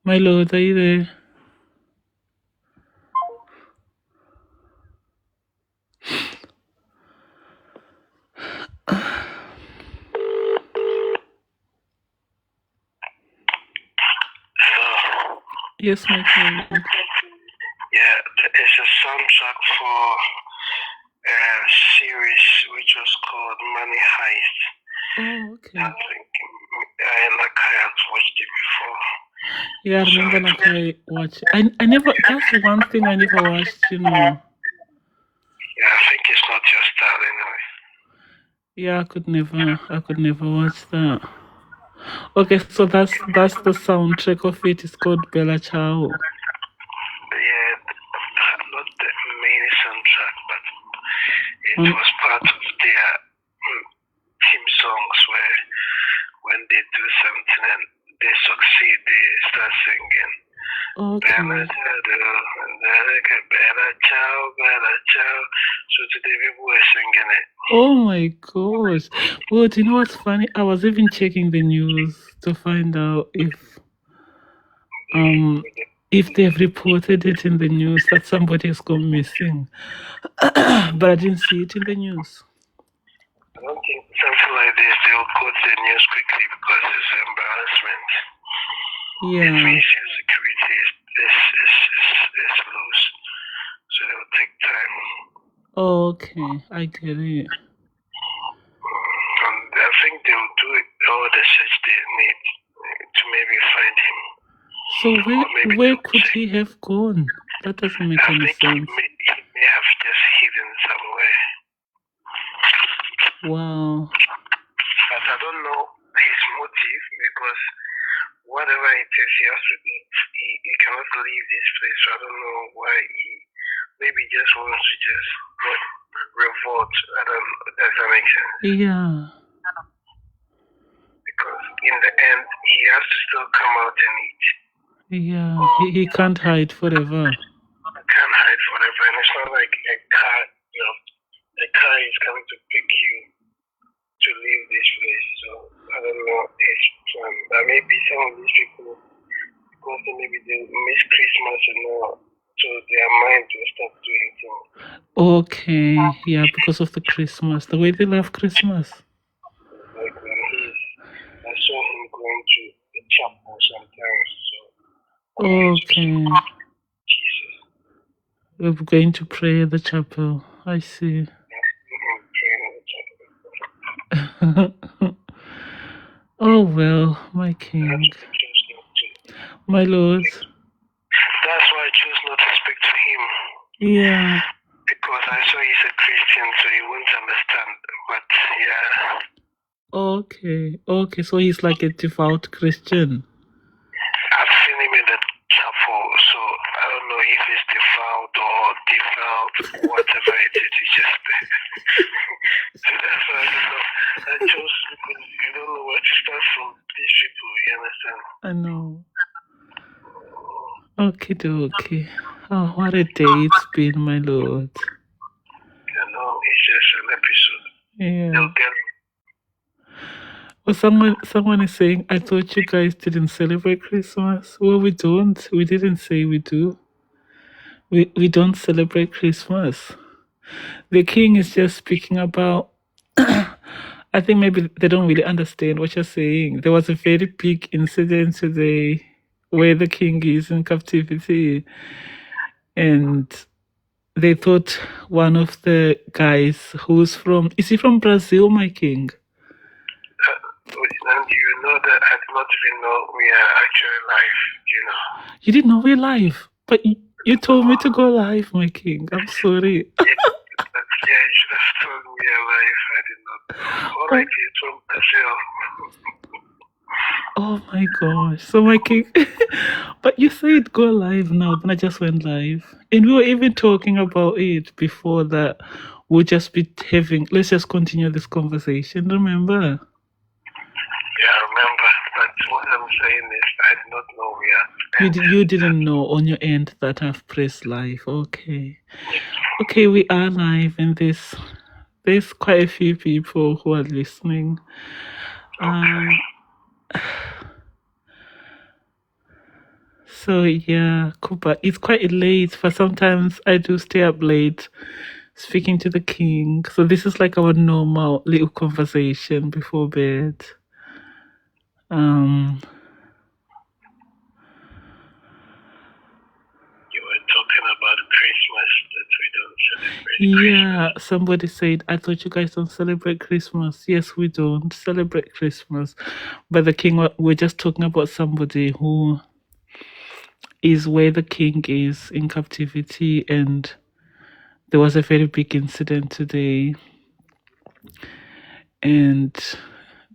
My lord, are you there? Hello. Yes, my king. Yeah, it's a soundtrack for a series which was called Money Heist. Oh, okay. I think Nakai has watched it before. Yeah, I remember Nakai watch. I never. That's one thing I never watched. You know. Yeah, I think it's not your style anyway. Yeah, I could never watch that. Okay, so that's the soundtrack of it. It's called Bella Ciao. Yeah, not the main soundtrack, but it was part of their theme songs where when they do something and they succeed, they start singing. Okay. Bella Ciao, Bella Ciao. So today people were singing it. Oh my gosh. Well, do you know what's funny? I was even checking the news to find out if they've reported it in the news that somebody has gone missing. But I didn't see it in the news. I don't think something like this, they will quote the news quickly because it's embarrassment. Yeah. It means your security is loose. So it will take time. Okay, I get it. And I think they will do all the search they need to maybe find him. So where could he have gone? That doesn't make any sense. He may have just hidden somewhere. Wow. But I don't know his motive because whatever it is he has to eat, he cannot leave this place. So I don't know why he maybe just wants to just revolt. Does that make sense? Yeah. Because in the end, he has to still come out and eat. Yeah, he can't hide forever. He can't hide forever, and it's not like a car. A car is coming to pick you to leave this place. So I don't know his plan. But maybe some of these people, because maybe they miss Christmas and all, so their mind will stop doing things. Okay, yeah, because of the Christmas, the way they love Christmas. Like I saw him going to the chapel sometimes. So okay. Jesus. We're going to pray at the chapel. I see. Oh well, my king. My lord. That's why I chose not to speak to him. Yeah. Because I saw he's a Christian, so he won't understand. But yeah. Okay, so he's like a devout Christian. I've seen him in the chapel, so I don't know if it's devout, whatever it is, it's just so that's why I don't know. I chose because you don't know where to start from these people, you understand? I know. Okay. Oh, what a day it's been, my lord. You know, it's just an episode. Yeah. They'll get Well, someone is saying, I thought you guys didn't celebrate Christmas. Well, we don't. We didn't say we do. We don't celebrate Christmas. The king is just speaking about. I think maybe they don't really understand what you're saying. There was a very big incident today where the king is in captivity, and they thought one of the guys is he from Brazil, my king? And you know that I did not even know we are actually live, you know. You didn't know we're live, but you told me to go live, my king. I'm sorry. Yeah, you should have told me we are live. I did not know. All right, it's from Brazil. Oh my gosh. So my king, but you said go live now, then I just went live. And we were even talking about it before that. We'll just be let's just continue this conversation, remember? Yeah, I remember. But what I'm saying is, I did not know we are. You didn't know on your end that I've pressed live. Okay. Okay, we are live, and there's quite a few people who are listening. So yeah, Kuba, it's quite late, but sometimes I do stay up late speaking to the king. So this is like our normal little conversation before bed. Um, You were talking about Christmas, that we don't celebrate yeah, Christmas. somebody said, I thought you guys don't celebrate Christmas. Yes, we don't celebrate Christmas. But the king, we're just talking about somebody who is where the king is in captivity, and there was a very big incident today, and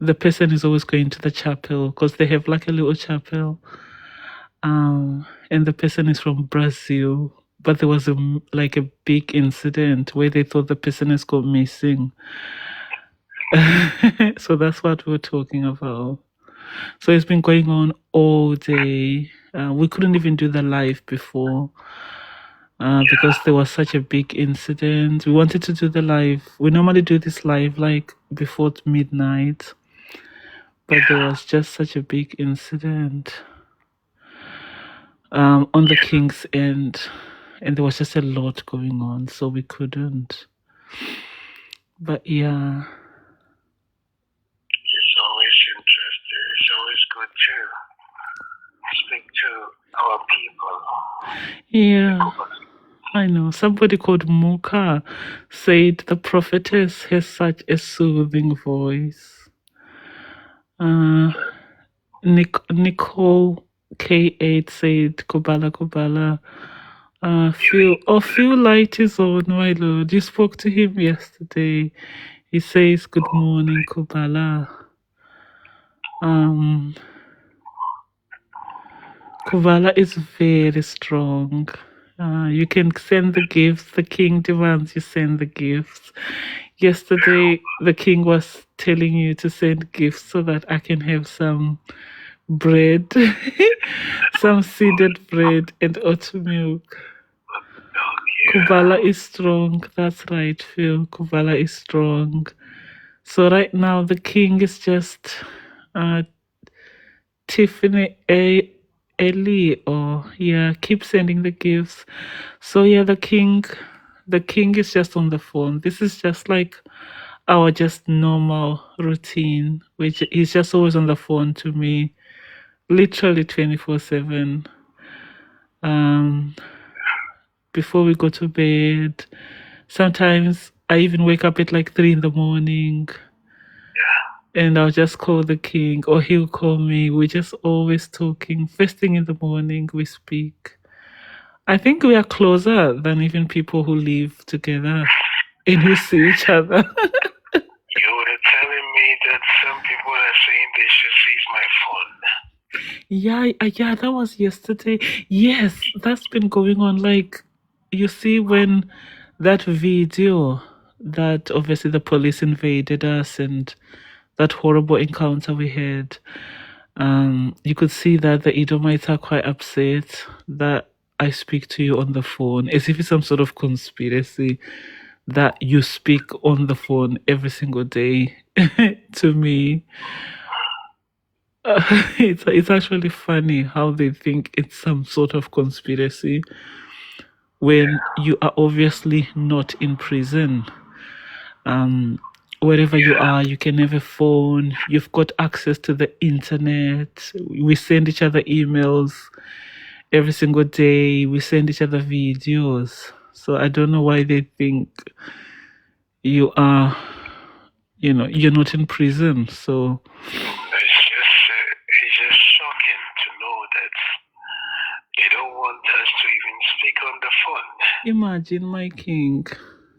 the person is always going to the chapel because they have like a little chapel, and the person is from Brazil, but there was like a big incident where they thought the person has gone missing. So that's what we're talking about. So it's been going on all day. We couldn't even do the live before because there was such a big incident. We wanted to do the live. We normally do this live like before midnight, but there was just such a big incident on the king's end, and there was just a lot going on, so we couldn't. But yeah. It's always interesting. It's always good to speak to our people. Yeah, I know. Somebody called Muka said the prophetess has such a soothing voice. Nicole K8 said Kubala Kubala. Phil Light is on, my lord. You spoke to him yesterday. He says good morning, Kubala. Kubala is very strong. You can send the gifts. The king demands you send the gifts. Yesterday, the king was telling you to send gifts so that I can have some bread, some seeded bread, and oat milk. Kubala is strong. That's right, Phil. Kubala is strong. So right now, the king is just Tiffany Ellie. Oh yeah, keep sending the gifts. So yeah, the king is just on the phone. This is just like our just normal routine, which he's just always on the phone to me, literally 24/7. Before we go to bed, sometimes I even wake up at like 3 in the morning. And I'll just call the king, or he'll call me. We're just always talking. First thing in the morning, we speak. I think we are closer than even people who live together and who see each other. You were telling me that some people are saying they should seize my phone. Yeah, that was yesterday. Yes, that's been going on. Like, you see, when that video that obviously the police invaded us and that horrible encounter we had, you could see that the Edomites are quite upset that I speak to you on the phone, as if it's some sort of conspiracy that you speak on the phone every single day to me. It's actually funny how they think it's some sort of conspiracy when you are obviously not in prison. Wherever you are, you can have a phone, you've got access to the internet. We send each other emails every single day, we send each other videos. So I don't know why they think you are, you're not in prison. So It's just shocking to know that they don't want us to even speak on the phone. imagine, my king.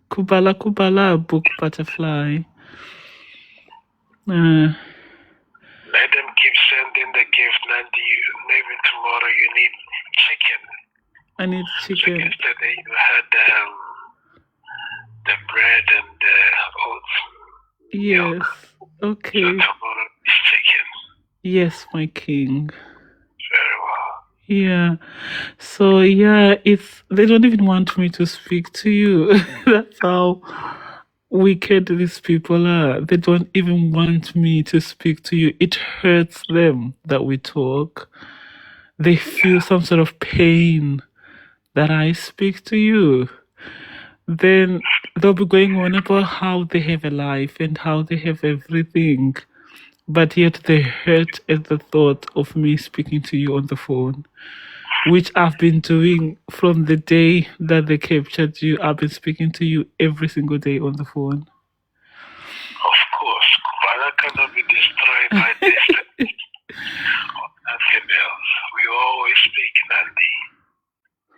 Kubala Kubala, book butterfly. Let them keep sending the gift, Nandi. Maybe tomorrow you need chicken. I need chicken. So yesterday you had the bread and the oats. Yes. Okay. So tomorrow is chicken. Yes, my king. Very well. Yeah. So yeah, they don't even want me to speak to you. That's how wicked these people are. They don't even want me to speak to you. It hurts them that we talk. they feel some sort of pain that I speak to you, then they'll be going on about how they have a life and how they have everything, but yet they hurt at the thought of me speaking to you on the phone, which I've been doing from the day that they captured you. I've been speaking to you every single day on the phone. Of course, Kubala cannot be destroyed by distance or nothing else. We always speak, Nandi.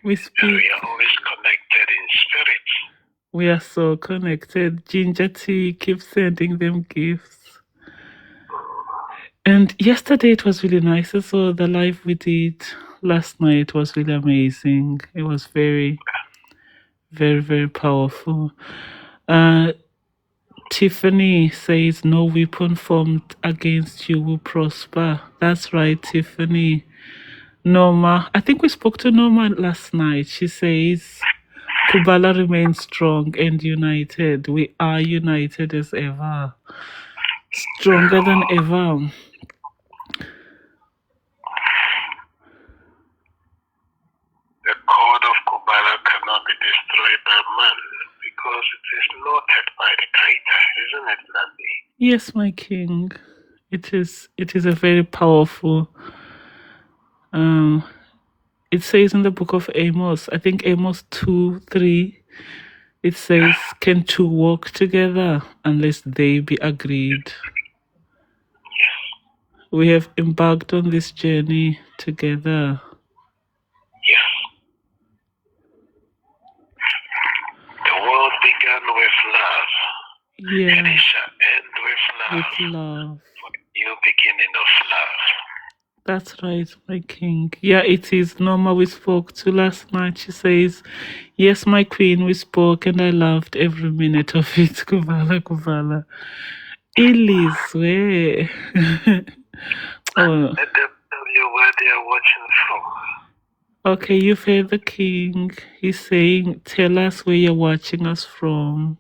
We And speak. we are always connected in spirit. We are so connected. Ginger Tea keeps sending them gifts. And yesterday it was really nice. So the live we did last night was really amazing. It was very, very, very powerful. Tiffany says, no weapon formed against you will prosper. That's right, Tiffany. Norma, I think we spoke to Norma last night. She says, Kubala remains strong and united. We are united as ever. Stronger than ever. The code of Kubala cannot be destroyed by man because it is noted by the Creator, isn't it, Nandi? Yes, my king. It is a very powerful it says in the book of Amos, I think Amos 2:3, it says, can two walk together unless they be agreed? Yes. We have embarked on this journey together. Yes. The world began with love. Yeah. And it shall end with love. With love. For the new beginning of love. That's right, my king. Yeah, it is Norma we spoke to last night. She says, yes, my queen, we spoke and I loved every minute of it. Kubala, Kubala. Elizwe. Oh. Let them tell you where they are watching from. Okay, you've heard the king. He's saying, tell us where you're watching us from.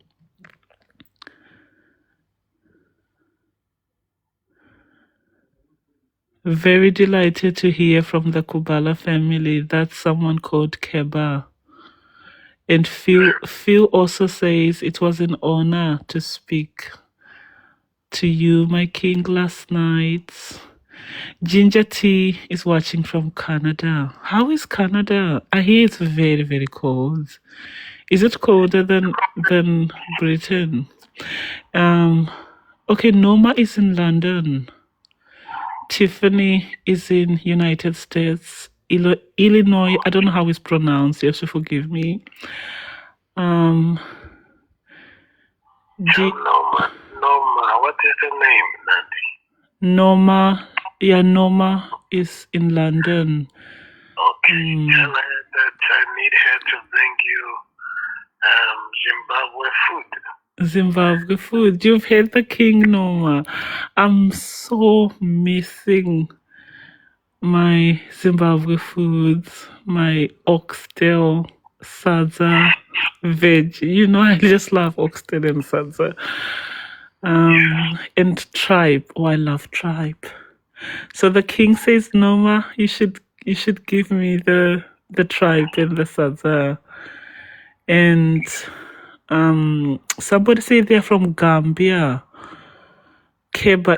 Very delighted to hear from the Kubala family. That's someone called Keba. And Phil also says it was an honor to speak to you, my king, last night. Ginger Tea is watching from Canada. How is Canada? I hear it's very, very cold. Is it colder than Britain? Okay, Norma is in London. Tiffany is in United States. Illinois, I don't know how it's pronounced. You have to forgive me. Norma, what is the name, Nandi? Norma, yeah, Norma is in London. Okay, tell her that I need her to bring you Zimbabwe food. Zimbabwe food. You've had the king, Norma. I'm so missing my Zimbabwe foods, my oxtail, sadza, veg. You know, I just love oxtail and sadza. And tripe. Oh, I love tripe. So the king says, Norma, you should give me the tripe and the sadza. And somebody say they're from Gambia. Keba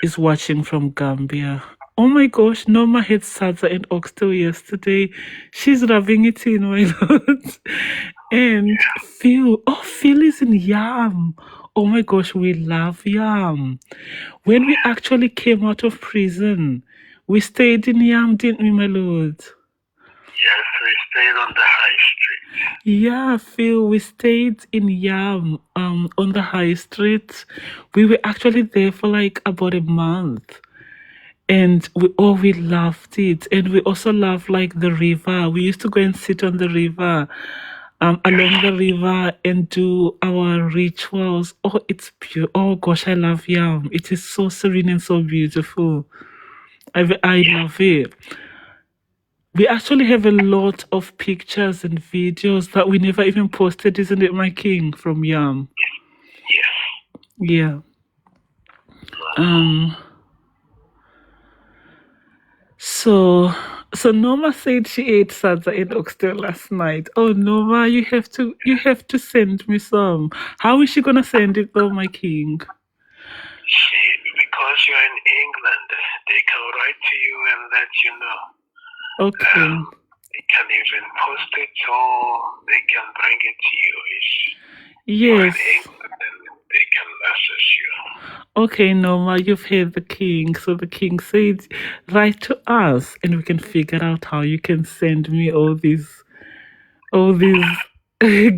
is watching from Gambia. Oh my gosh, Norma had sadza and oxtail yesterday. She's rubbing it in, my lord. And Phil is in Yam. Oh my gosh, we love Yam. When we actually came out of prison, we stayed in Yam, didn't we, my lord? Yes, we stayed on the high street. Yeah, Phil, we stayed in Yam on the high street. We were actually there for like about a month. And we loved it. And we also loved like the river. We used to go and sit on the river, along the river and do our rituals. Oh, it's beautiful. Oh gosh, I love Yam. It is so serene and so beautiful. I love it. We actually have a lot of pictures and videos that we never even posted, isn't it, my king, from Yam? Yes. Yeah. So So Norma said she ate sadza and oxtail last night. Oh Norma, you have to send me some. How is she gonna send it though, my king? Because you're in England, they can write to you and let you know. Okay. They can even post it or they can bring it to you. Yes. In England, and they can access you. Okay, Norma, you've heard the king. So the king said, write to us and we can figure out how you can send me all these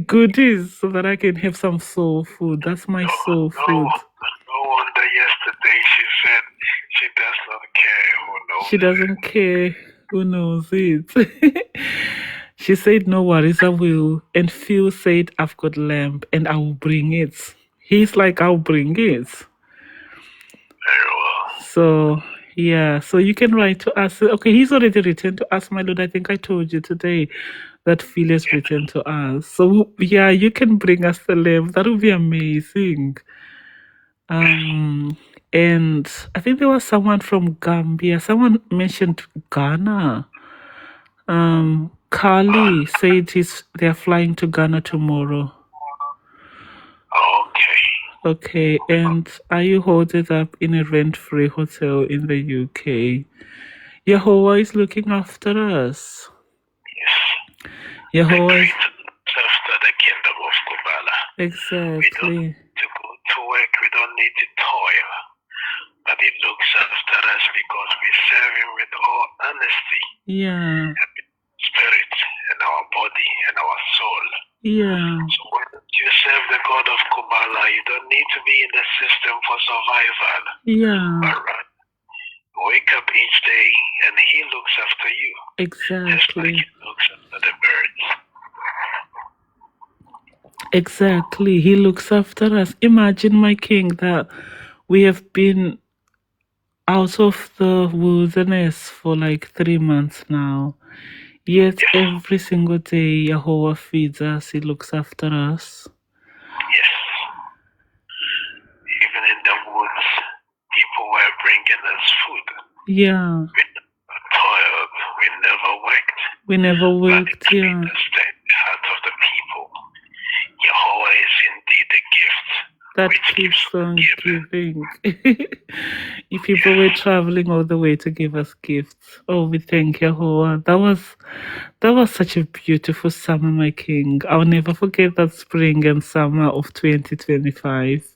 goodies so that I can have some soul food. That's my soul food. No wonder yesterday she said she does not care who knows. She doesn't care who knows it. She said, no worries, I will. And Phil said, I've got lamb and I will bring it. He's like, I'll bring it. Very well. So, yeah. So you can write to us. Okay, he's already written to us, my lord. I think I told you today that Phil has written to us. So, yeah, you can bring us the lamb. That would be amazing. And I think there was someone from Gambia. Someone mentioned Ghana. Carly said they're flying to Ghana tomorrow. Okay, and are you holding up in a rent-free hotel in the UK? Yehovah is looking after us. Yes. Yehovah is after the kingdom of Kubala. Exactly. We don't need to go to work, we don't need to toil. But he looks after us because we serve him with all honesty. Yeah. Spirit and our body and our soul. Yeah. So when you serve the God of Kubala, you don't need to be in the system for survival. Yeah. But rather, wake up each day and he looks after you. Exactly. Just like he looks after the birds. Exactly. He looks after us. Imagine, my king, that we have been out of the wilderness for like 3 months now. Yet every single day, Yahweh feeds us. He looks after us. Yes. Even in the woods, people were bringing us food. Yeah. We never toiled. We never worked. We never worked, but yeah. understand the heart of the people. Yahweh is indeed the gift that keeps on giving. If people were traveling all the way to give us gifts, oh, we thank Yahweh. That was such a beautiful summer, my king. I'll never forget that spring and summer of 2025.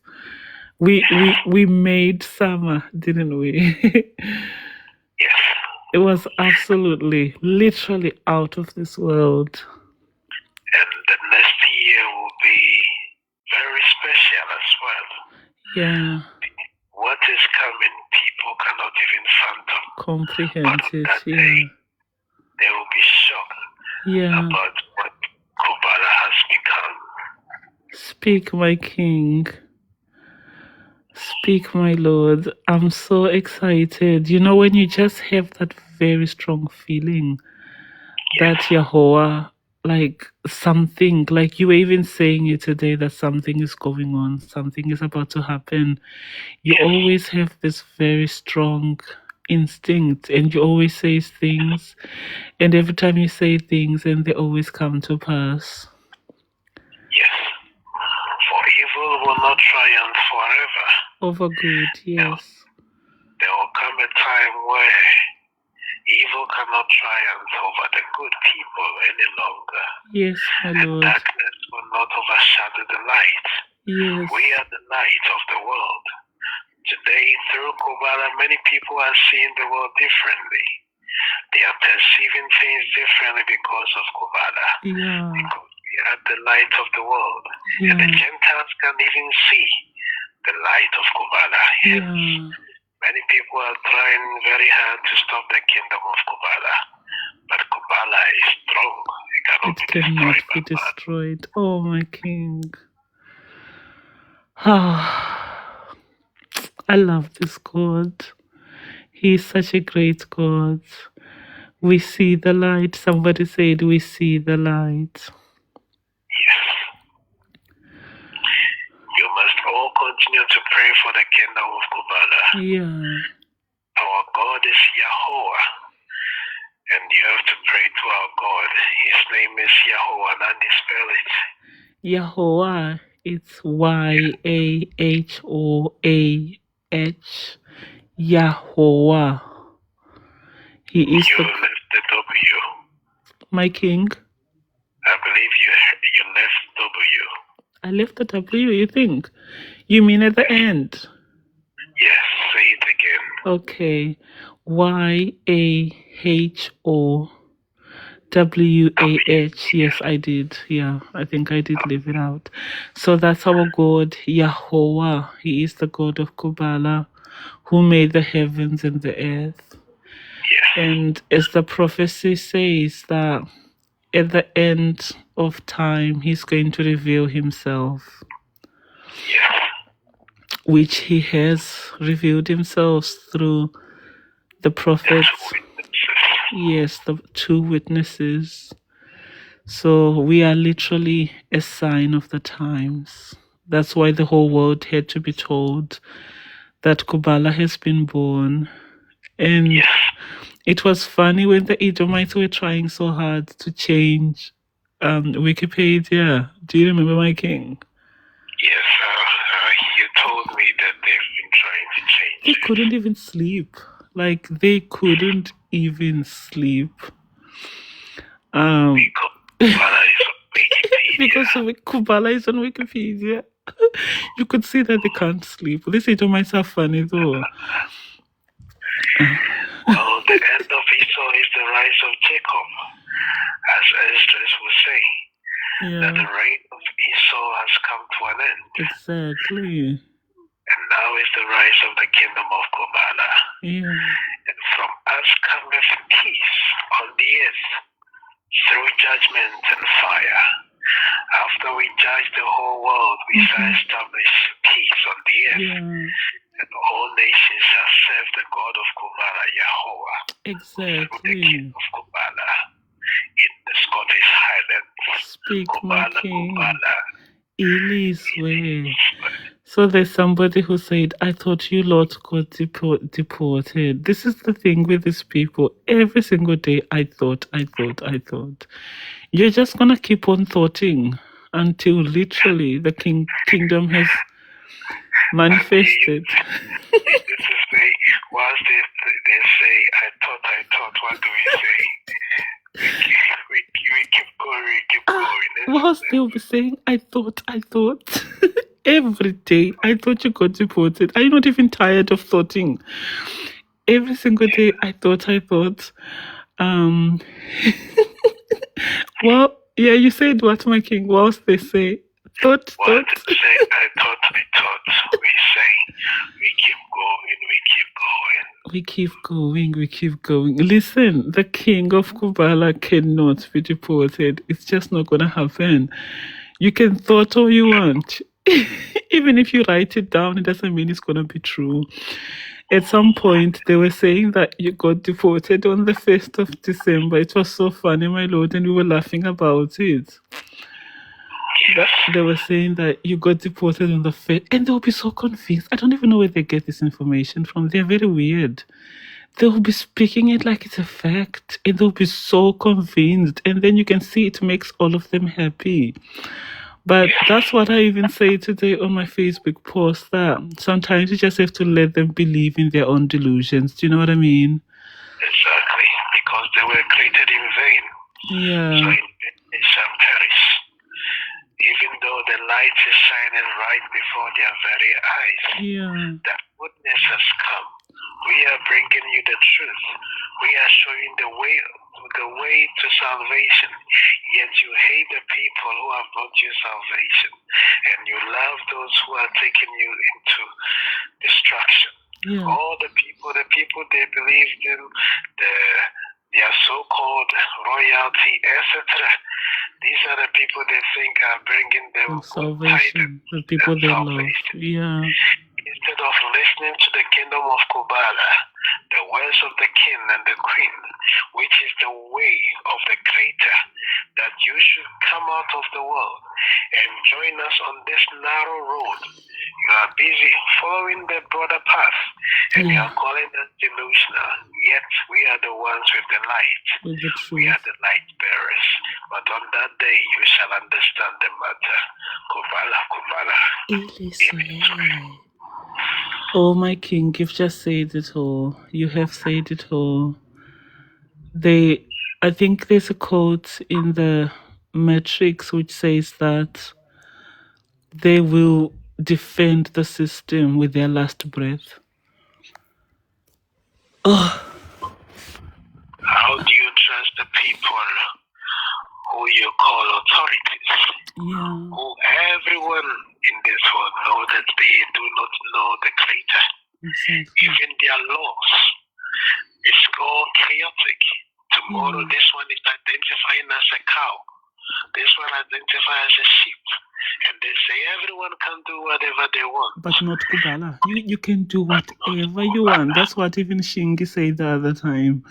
We made summer, didn't we? Yes. It was absolutely, literally out of this world. And the next year will be very special as well. Yeah. What is coming, people cannot even fathom. Comprehend but it, that yeah. day, they will be shocked about what Kubala has become. Speak, my king. Speak, my Lord. I'm so excited. You know, when you just have that very strong feeling that Yahweh, like something, like you were even saying it today, that something is going on, something is about to happen. You always have this very strong instinct, and you always say things, and every time you say things, and they always come to pass. Yes. For evil will not triumph forever. Over good, yes. There will come a time where evil cannot triumph over the good people any longer. Yes, my Lord. And darkness will not overshadow the light. Yes. We are the light of the world. Today, through Kubala, many people are seeing the world differently. They are perceiving things differently because of Kubala. Yeah. Because we are the light of the world. Yeah. And the Gentiles can even see the light of Kubala. Yeah. Many people are trying very hard to stop the kingdom of Kubala. But Kubala is strong. It cannot be destroyed. Oh, my king. I love this God. He is such a great God. We see the light. Somebody said we see the light. Yes. You must all continue to pray for the kingdom of Kubala. Yeah. Our God is Yahweh. And you have to pray to our God. His name is Yahweh, and spell it. Yahoah. It's Yahoah. Yahoah. He is You left the W. my king. I believe you left W. I left the W, you think? You mean at the end? Yes, say it again. Okay. YAHOWAH. Yes, I did. Yeah, I think I did leave it out. So that's our God, Yahoah. He is the God of Kubala, who made the heavens and the earth. Yes. And as the prophecy says, that at the end of time, he's going to reveal himself. Yes. Which he has revealed himself through the prophets. Yes, the two witnesses. So we are literally a sign of the times. That's why the whole world had to be told that Kubala has been born. And it was funny when the Edomites were trying so hard to change Wikipedia. Do you remember, my king? Yes, you told me that they've been trying to change They couldn't even sleep. Like, they couldn't even sleep. Because Kubala is on Wikipedia. You could see that they can't sleep. These Edomites are funny, though. Well, the end of Esau is the rise of Jacob, as Esdras would say. That the reign of Esau has come to an end. Exactly. And now is the rise of the kingdom of Kubala. And from us cometh peace on the earth through judgment and fire. After we judge the whole world, we shall establish peace on the earth. And all nations shall serve the God of Kubala, Yahweh. Exactly. Through the king of Kubala in the Scottish Highlands. Speak, Kubala, my king. Kubala. Eliswe. So there's somebody who said, I thought you lot got deported. This is the thing with these people. Every single day, I thought. You're just going to keep on thoughting until literally the kingdom has manifested. This is once they say, I thought, what do we say? We keep going. Whilst they'll be saying, I thought. Every day, I thought you got deported. Are you not even tired of thoughting? Every single day, I thought. Well, yeah, you said what, my king? Whilst they say, thought. Say, I thought. We say, we keep going. Listen, the king of Kubala cannot be deported. It's just not going to happen. You can thought all you want. Even if you write it down, it doesn't mean it's going to be true. At some point, they were saying that you got deported on the 1st of December. It was so funny, my lord, and we were laughing about it. They were saying that you got deported on the 1st, and they'll be so confused. I don't even know where they get this information from. They're very weird. They'll be speaking it like it's a fact, and they'll be so convinced, and then you can see it makes all of them happy. But that's what I even say today on my Facebook post, that sometimes you just have to let them believe in their own delusions. Do you know what I mean? Exactly, because they were created in vain. Yeah. So it shall perish. Even though the light is shining right before their very eyes. Yeah. That goodness has come. We are bringing you the truth. We are showing the way to salvation. Yet you hate the people who have brought you salvation, and you love those who are taking you into destruction. Yeah. All the people they believed in, their so-called royalty, etc. These are the people they think are bringing them salvation. The people they love. Yeah. Instead of listening to the kingdom of Kubala, the words of the king and the queen, which is the way of the Creator, that you should come out of the world and join us on this narrow road. You are busy following the broader path, and you are calling us delusional. Yet we are the ones with the light. With the truth. We are the light bearers. But on that day, you shall understand the matter. Kubala. Oh, my King, you've just said it all. You have said it all. I think there's a quote in the Matrix which says that they will defend the system with their last breath. Oh. How do you trust the people who you call authorities? Yeah. Who everyone in this world know that they do not know the Creator. Exactly. Even their laws is all chaotic. Tomorrow this one is identifying as a cow. This one identifies as a sheep. And they say everyone can do whatever they want. But not Kubala. You can do whatever you want. That's what even Shingi said the other time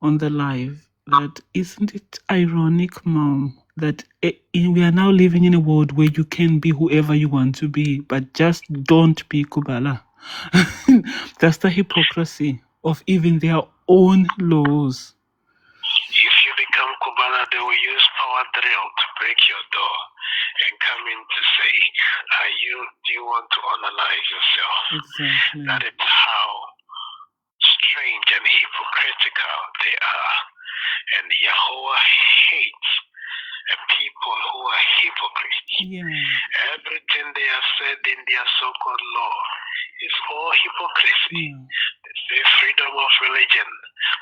on the live. That isn't it ironic, Mom, that we are now living in a world where you can be whoever you want to be, but just don't be Kubala. That's the hypocrisy of even their own laws. If you become Kubala, they will use power drill to break your door and come in to say, do you want to analyze yourself? Exactly. That is how strange and hypocritical they are. And Yahweh hates people who are hypocrites. Yeah. Everything they have said in their so-called law is all hypocrisy. Yeah. They say freedom of religion,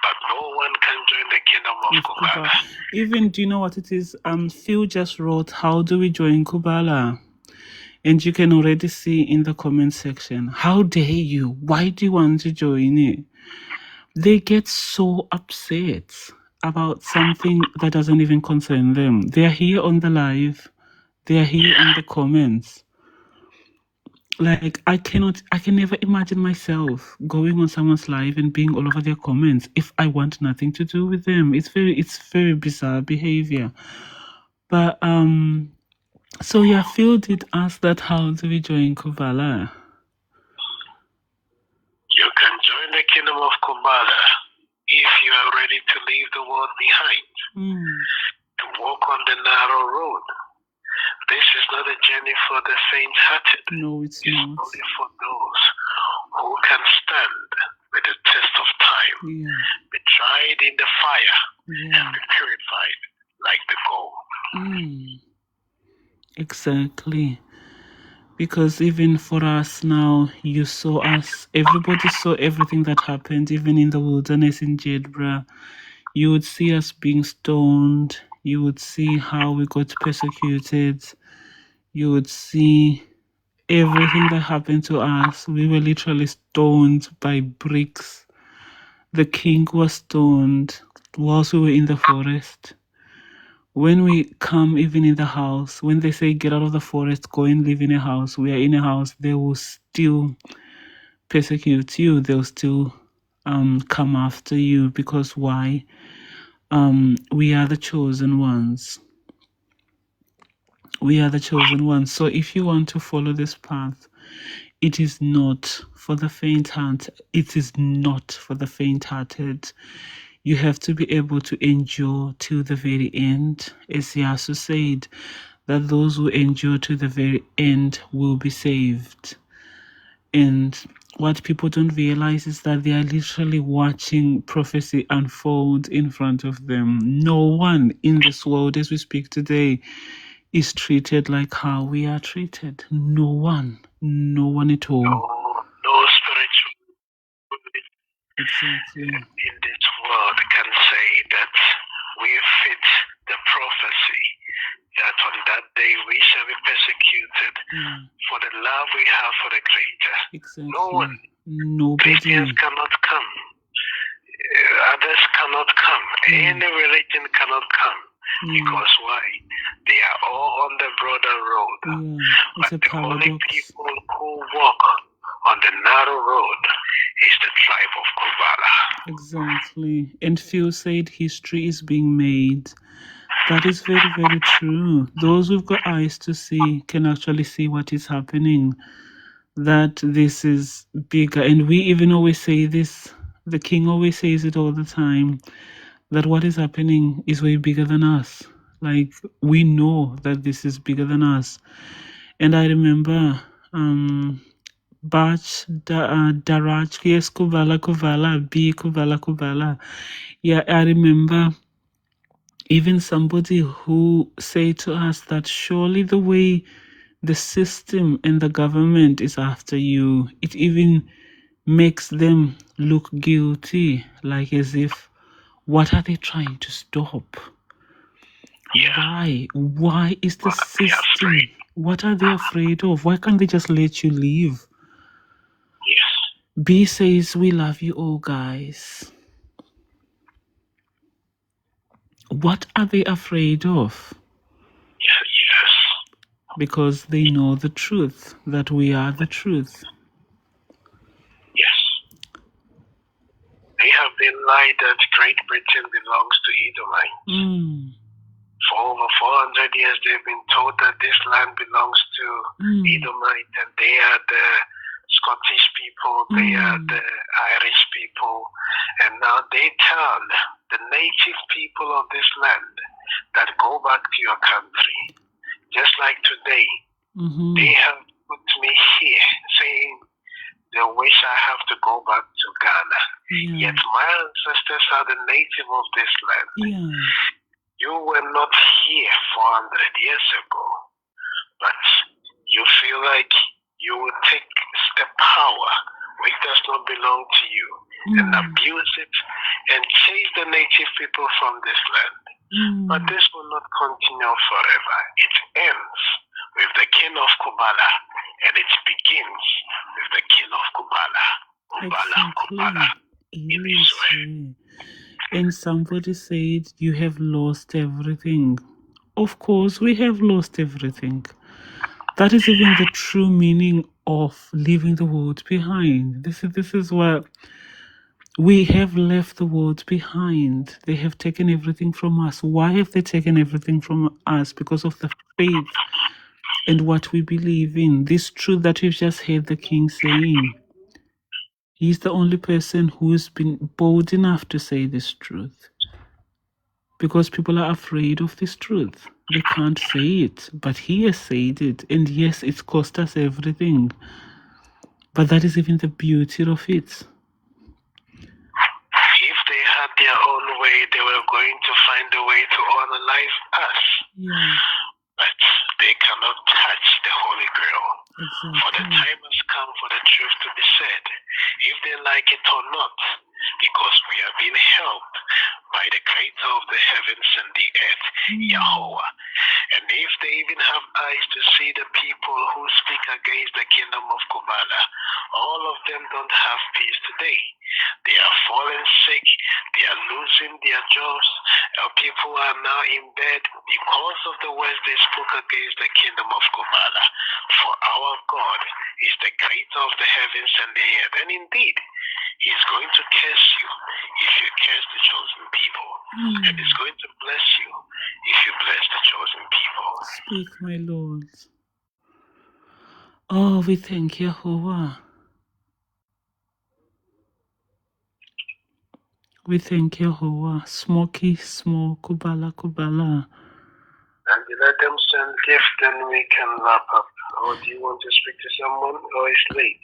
but no one can join the kingdom of Kubala. Even, do you know what it is? Phil just wrote, how do we join Kubala? And you can already see in the comment section, how dare you? Why do you want to join it? They get so upset about something that doesn't even concern them. They are here on the live. They are here in the comments. Like, I can never imagine myself going on someone's live and being all over their comments if I want nothing to do with them. It's very bizarre behavior. But so yeah, Phil did ask that, how do we join Kubala? You can join the kingdom of Kubala if you are ready to leave the world behind, to walk on the narrow road. This is not a journey for the faint-hearted. No, it's not. It's only for those who can stand with the test of time, be tried in the fire, and be purified like the gold. Exactly. Because even for us now, you saw us, everybody saw everything that happened, even in the wilderness in Jedburgh. You would see us being stoned. You would see how we got persecuted. You would see everything that happened to us. We were literally stoned by bricks. The king was stoned whilst we were in the forest. When we come even in the house, when they say get out of the forest, go and live in a house, we are in a house, they will still persecute you. They'll still come after you. Because why? We are the chosen ones. We are the chosen ones. So if you want to follow this path, it is not for the faint-hearted. It is not for the faint-hearted. You have to be able to endure to the very end. As Yasu said, that those who endure to the very end will be saved. And what people don't realize is that they are literally watching prophecy unfold in front of them. No one in this world as we speak today is treated like how we are treated. No one. No one at all. No spiritual exactly. in this world can say that we fit the prophecy that on that day we shall be persecuted for the love we have for the Creator. Exactly. No one. Nobody. Christians cannot come. Others cannot come. Any religion cannot come. Because why? They are all on the broader road. It's but a paradox. The only people who walk on the narrow road is the tribe of Kubala. Exactly. And Phil said history is being made. That is very, very true. Those who've got eyes to see can actually see what is happening. that this is bigger. And we even always say this, the king always says it all the time, that what is happening is way bigger than us. Like, we know that this is bigger than us. And I remember Bach Daraj, yes, Kuvala Kuvala, B Kuvala Kuvala. Yeah, I remember even somebody who said to us that surely the way the system and the government is after you, it even makes them look guilty, like as if, what are they trying to stop? Yeah. Why is the system? What are they afraid of? Why can't they just let you leave? Yes. B says, we love you all, guys. What are they afraid of? Yes. Because they know the truth, that we are the truth. Yes. They have been lied that Great Britain belongs to Edomites. For over 400 years, they've been told that this land belongs to Edomite, and they are the Scottish people, they are the Irish people, and now they tell the native people of this land that go back to your country. Just like today, they have put me here saying they wish I have to go back to Ghana. Yet my ancestors are the native of this land. You were not here 400 years ago, but you feel like you will take the power which does not belong to you and abuse it and chase the native people from this land. But this will not continue forever. It ends with the king of Kubala, and it begins with the king of Kubala. Kubala. In Israel. And somebody said, you have lost everything. Of course, we have lost everything. That is even the true meaning of leaving the world behind. This is what we have left the world behind. They have taken everything from us. Why have they taken everything from us? Because of the faith and what we believe in. This truth that we've just heard the king saying. He's the only person who's been bold enough to say this truth. Because people are afraid of this truth. They can't say it, but he has said it. And yes, it's cost us everything. But that is even the beauty of it. If they had their own way, they were going to find a way to unalive us. But they cannot touch the Holy Grail. Exactly. For the time has come for the truth to be said, if they like it or not, because we are being helped by the creator of the heavens and the earth, Yahweh. And if they even have eyes to see the people who speak against the kingdom of Kubala, all of them don't have peace today. They are falling sick, they are losing their jobs, people are now in bed because of the words they spoke against the kingdom of Kubala. For our God is the creator of the heavens and the earth, and indeed, he is going to curse you if you curse the chosen people. And he's going to bless you if you bless the chosen people. Speak, my Lord. Oh, we thank Jehovah. We thank Jehovah. Smoky, smoke, Kubala, Kubala. And you let them send gifts, then we can wrap up. Or do you want to speak to someone, or it's late?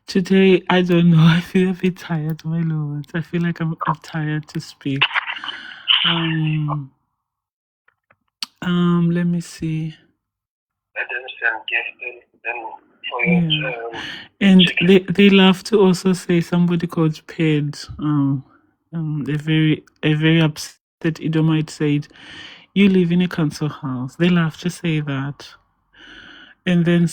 Today, I don't know. I feel a bit tired, my Lord. I feel like I'm tired to speak. Let me see. Let them send gifts, then for your and they love to also say somebody called Ped. A very upset Edomite said, "You live in a council house." They love to say that. And then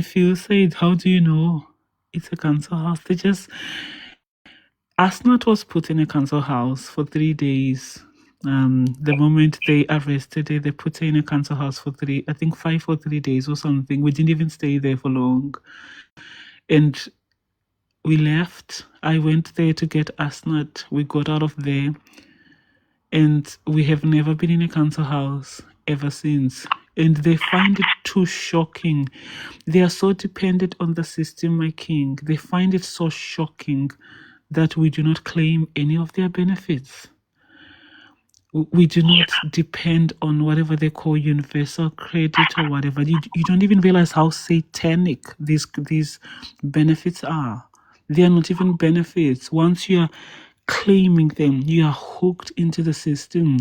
Phil said, "How do you know it's a council house?" They just, Asnat was put in a council house for 3 days. The moment they arrested her, they put her in a council house for 5 or 3 days or something. We didn't even stay there for long. And we left. I went there to get Asnat. We got out of there. And we have never been in a council house ever since. and they find it too shocking. They are so dependent on the system, my king. They find it so shocking that we do not claim any of their benefits. We do not depend on whatever they call universal credit or whatever. You don't even realize how satanic these benefits are. They are not even benefits. Once you are claiming them, you are hooked into the system.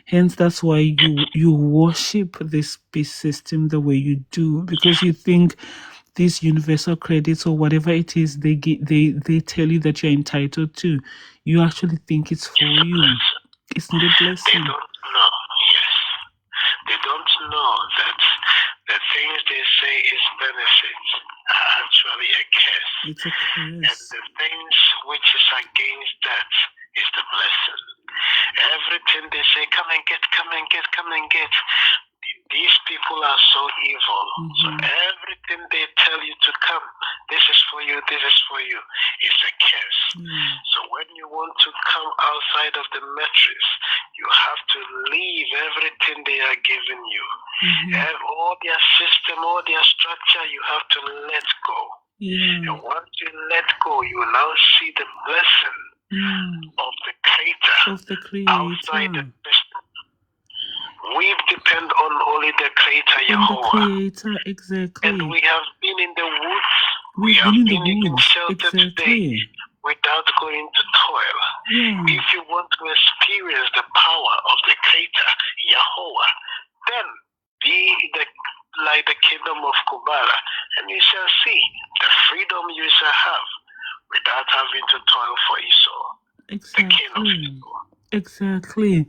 Hence, that's why you worship this beast system the way you do, because you think these universal credits or whatever it is they tell you that you're entitled to, you actually think it's for you. It's not a blessing. They don't know. Yes. They don't know that the things they say is benefits are actually a curse. It's a curse. And the things which is against that is the blessing. Everything they say, come and get, come and get, come and get. These people are so evil. So everything they tell you to come, this is for you, this is for you, it's a curse. So when you want to come outside of the matrix, you have to leave everything they are giving you. And all their system, all their structure, you have to let go. And once you let go, you will now see the blessing of the Creator outside the system. We depend on only the Creator, Jehovah. The Creator, exactly. And we have been in the woods. We have been in shelter today without going to toil. If you want to experience the power of the Creator, Jehovah, then be like the kingdom of Kubala, and you shall see the freedom you shall have without having to toil for Esau. Exactly. The king of Esau. Exactly.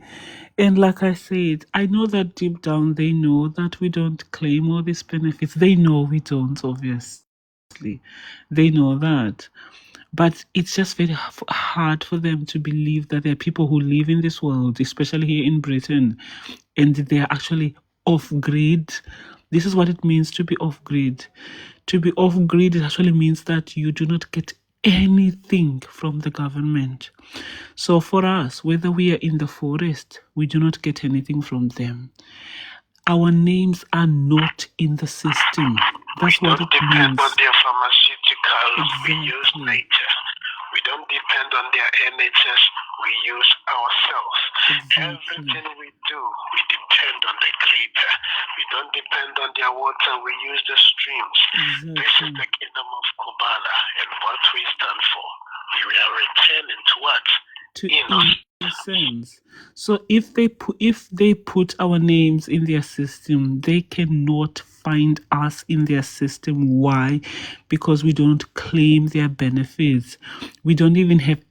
And like I said, I know that deep down they know that we don't claim all these benefits. They know we don't, obviously. They know that. But it's just very hard for them to believe that there are people who live in this world, especially here in Britain, and they are actually off-grid. This is what it means to be off-grid. To be off-grid, it actually means that you do not get anything from the government. So for us, whether we are in the forest, we do not get anything from them. Our names are not in the system. That's what it means. We don't depend on their pharmaceuticals. We use nature. We don't depend on their NHS. We use ourselves. Everything we do, we depend on the Creator. We don't depend on their water. We use the streams. This is the kingdom of Kubala, and what we stand for. We are returning to what? To innocence. So if they put our names in their system, they cannot find us in their system. Why? Because we don't claim their benefits. We don't even have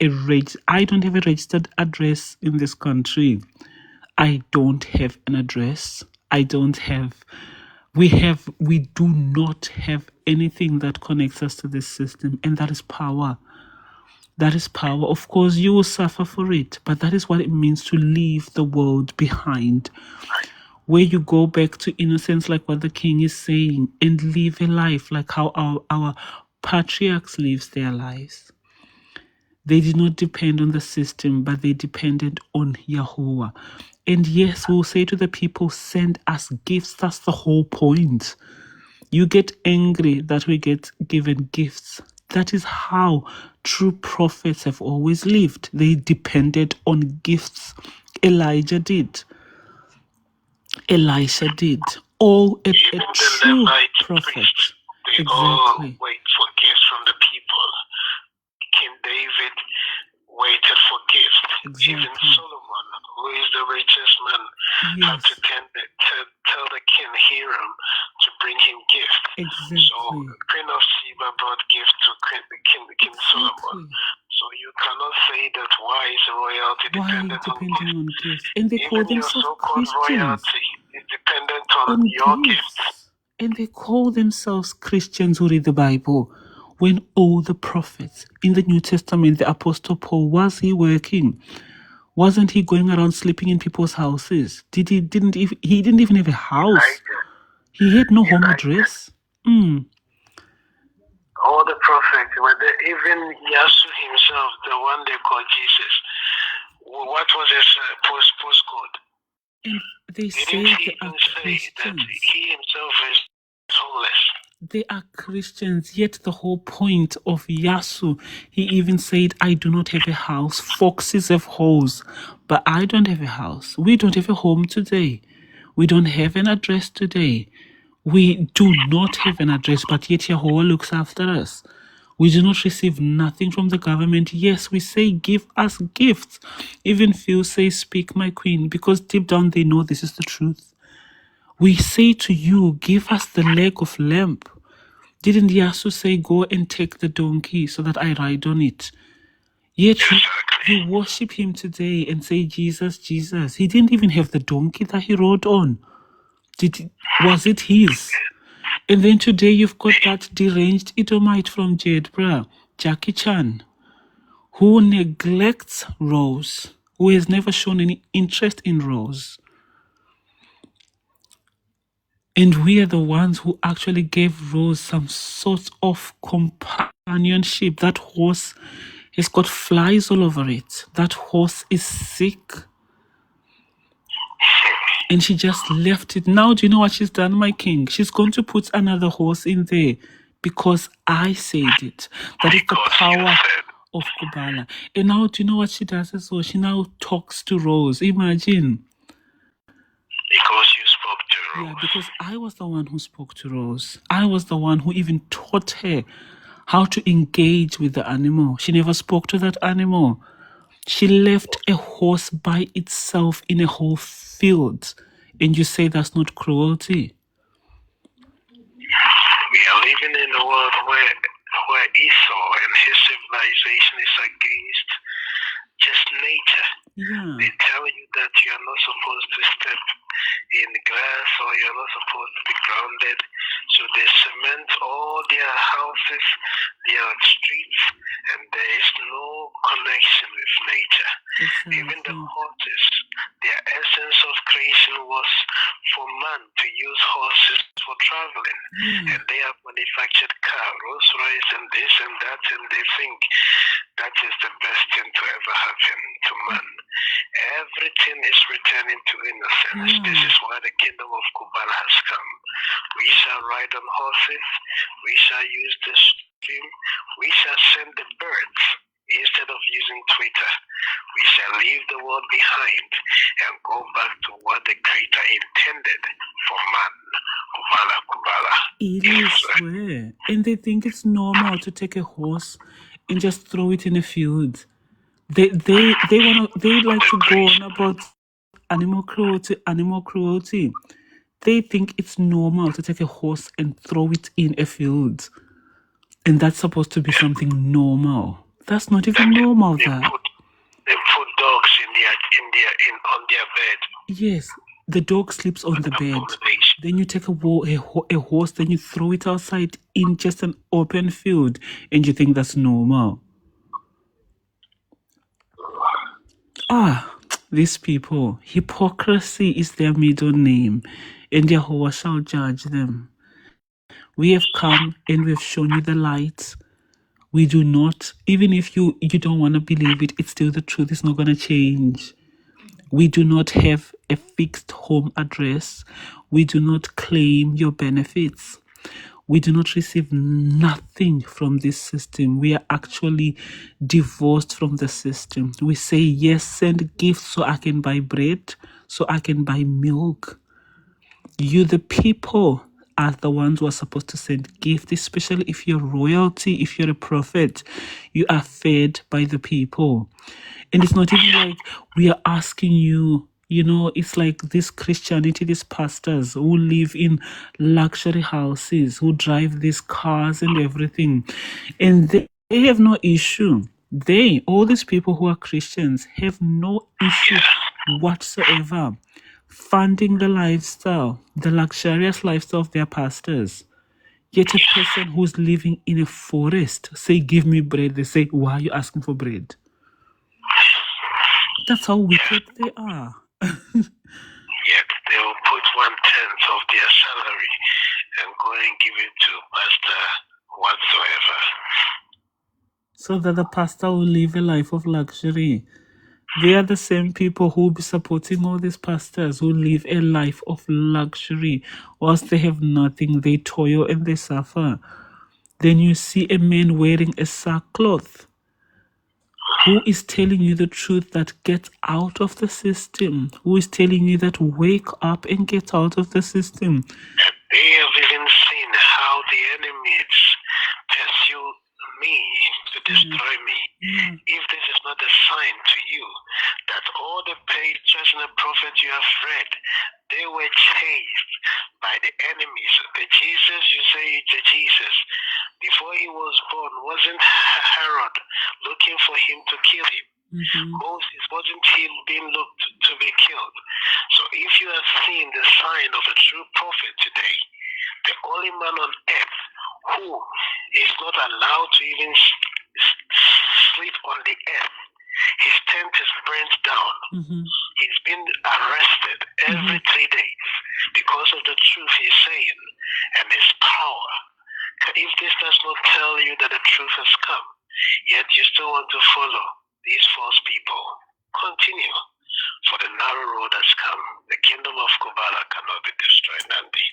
I don't have a registered address in this country. I don't have an address. We do not have anything that connects us to this system, and that is power. That is power. Of course, you will suffer for it, but that is what it means to leave the world behind. Where you go back to innocence, like what the king is saying, and live a life like how our patriarchs lives their lives. They did not depend on the system, but they depended on Yahweh. And yes, we'll say to the people, send us gifts. That's the whole point. You get angry that we get given gifts. That is how true prophets have always lived. They depended on gifts. Elijah did. Elisha did. All a true prophet. They all wait for gifts from the people. King David waited for gifts. Even Solomon, who is the richest man, had to tell the king Hiram to bring him gifts. So Queen of Sheba brought gifts to King Solomon. So you cannot say that why is royalty dependent on gifts? And they call themselves Christians. Royalty is dependent on your gifts. And they call themselves Christians who read the Bible. When all the prophets in the New Testament, the Apostle Paul, was he working? Wasn't he going around sleeping in people's houses? He didn't even have a house. He had no home address. All the prophets, even Yasu himself, the one they call Jesus, what was his postcode? And they say Didn't he they are even say that Christians. he himself is soulless? They are Christians, yet the whole point of Yasu, he even said, I do not have a house. Foxes have holes, but I don't have a house. We don't have a home today. We don't have an address today. We do not have an address, but yet Yahweh looks after us. We do not receive nothing from the government. Yes, we say, give us gifts. Even few say, speak, my queen, because deep down they know this is the truth. We say to you, give us the leg of lamb. Didn't Yasu say, go and take the donkey so that I ride on it? Yet you worship him today and say, Jesus, Jesus. He didn't even have the donkey that he rode on. Was it his? And then today you've got that deranged Edomite from Jedburgh, Jackie Chan, who neglects Rose, who has never shown any interest in Rose. And we are the ones who actually gave Rose some sort of companionship. That horse has got flies all over it. That horse is sick. And she just left it. Now, do you know what she's done, my king? She's going to put another horse in there because I said it. That is the power of Kubala. And now, do you know what she does as well? She now talks to Rose. Imagine. Because you spoke to Rose. Yeah, because I was the one who spoke to Rose. I was the one who even taught her how to engage with the animal. She never spoke to that animal. She left a horse by itself in a whole field. And you say that's not cruelty? We are living in a world where Esau and his civilization is against just nature. Yeah. They tell you that you are not supposed to step in grass or you're not supposed to be grounded. So they cement all their houses, their streets, and there is no connection with nature. Exactly. Even the horses, their essence of creation was for man to use horses for traveling. Yeah. And they have manufactured car, Rolls Royce and this and that, and they think that is the best thing to ever happen to man. Everything is returning to innocence. This is why the kingdom of Kubala has come. We shall ride on horses. We shall use the stream. We shall send the birds instead of using Twitter. We shall leave the world behind and go back to what the Creator intended for man. Kubala, Kubala. It is rare. And they think it's normal to take a horse and just throw it in a field. They like to go on about animal cruelty. They think it's normal to take a horse and throw it in a field. And that's supposed to be something normal. That's not even normal, They that. They put dogs on their bed. Yes, the dog sleeps on the bed. Then you take a horse, then you throw it outside in just an open field, and you think that's normal. These people, hypocrisy is their middle name, and Yahweh shall judge them. We have come and we've shown you the light. We do not, even if you don't want to believe it, it's still the truth. It's not going to change. We do not have a fixed home address. We do not claim your benefits. We do not receive nothing from this system. We are actually divorced from the system. We say, yes, send gifts so I can buy bread, so I can buy milk. You, the people, are the ones who are supposed to send gifts, especially if you're royalty, if you're a prophet. You are fed by the people. And it's not even like we are asking you, it's like this Christianity, these pastors who live in luxury houses, who drive these cars and everything. And they have no issue. All these people who are Christians, have no issue whatsoever funding the lifestyle, the luxurious lifestyle of their pastors. Yet a person who's living in a forest, say, give me bread, they say, why are you asking for bread? That's how wicked they are. Yet they will put 1/10 of their salary and go and give it to pastor whatsoever. So that the pastor will live a life of luxury. They are the same people who will be supporting all these pastors who live a life of luxury. Whilst they have nothing, they toil and they suffer. Then you see a man wearing a sackcloth who is telling you the truth that get out of the system, who is telling you that wake up and get out of the system. They have even seen how the enemies pursue me to destroy me. If this is not a sign to you that all the pages and the prophets you have read, they were chased by the enemies. The Jesus you say is the Jesus, before he was born, wasn't Herod looking for him to kill him? Moses wasn't he being looked to be killed? So if you have seen the sign of a true prophet today, the only man on earth who is not allowed to even sleep on the earth, his tent is burnt down. He's been arrested every 3 days because of the truth he's saying and his power. If this does not tell you that the truth has come, yet you still want to follow these false people, continue. For the narrow road has come. The kingdom of Kubala cannot be destroyed, Nandi.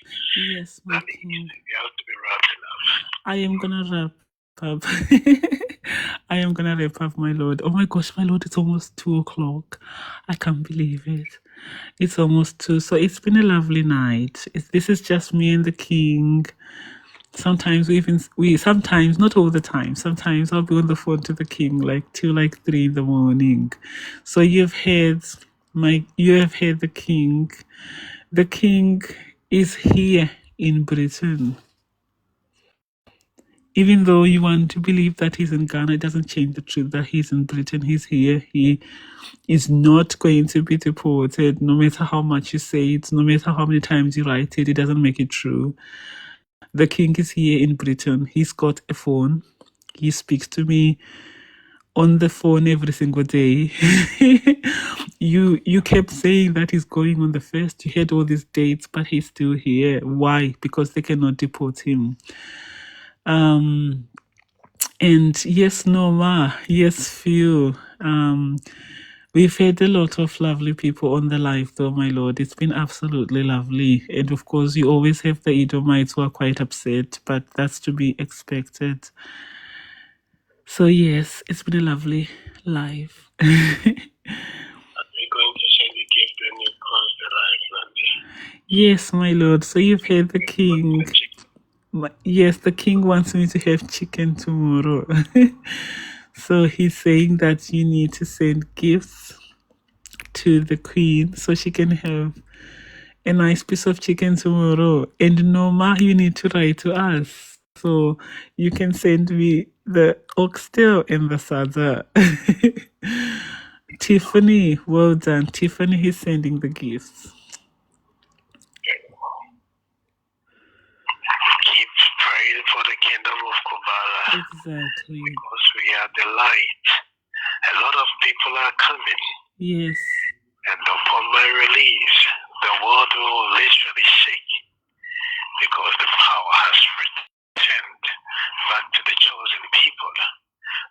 Yes, my Nandi, king. you have to be wrapping up. I am gonna wrap up. I am gonna wrap up, my lord. Oh my gosh, my lord, it's almost 2:00. I can't believe it. It's almost 2. So it's been a lovely night. This is just me and the king. Sometimes sometimes, not all the time, sometimes I'll be on the phone to the king like till like 3 in the morning. So you have heard the king. The king is here in Britain. Even though you want to believe that he's in Ghana, it doesn't change the truth that he's in Britain. He's here. He is not going to be deported, no matter how much you say it, no matter how many times you write it, it doesn't make it true. The king is here in Britain. He's got a phone. He speaks to me on the phone every single day. You kept saying that he's going on the 1st. You had all these dates, but he's still here. Why? Because they cannot deport him. And yes, Norma. Yes, Phil. We've had a lot of lovely people on the live, though, my lord. It's been absolutely lovely. And of course, you always have the Edomites who are quite upset, but that's to be expected. So, yes, it's been a lovely live. Are we going to send the gift when you cross the right, Nandi? Yes, my lord. So, you've heard the king. Yes, the king wants me to have chicken tomorrow. So, he's saying that you need to send gifts to the queen so she can have a nice piece of chicken tomorrow. And Norma, you need to write to us so you can send me the oxtail and the sada. Tiffany, well done. Tiffany is sending the gifts. Keep praying for the kingdom of Kubala. Exactly. Because we are the light. A lot of people are coming. Yes. And upon my release, the world will literally shake because the power has returned back to the chosen people.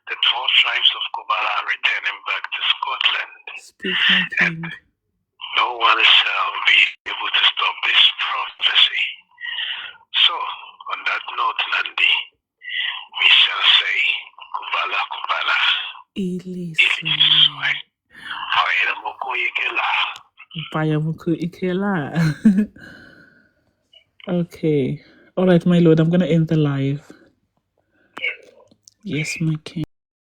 The 12 tribes of Kubala are returning back to Scotland. Speak, my king. And no one shall be able to stop this prophecy. So, on that note, Nandi, we shall say, Kubala, Kubala. Iliswe. Payamuku Ikela. Okay. All right, my lord, I'm going to end the live. Yes, my king.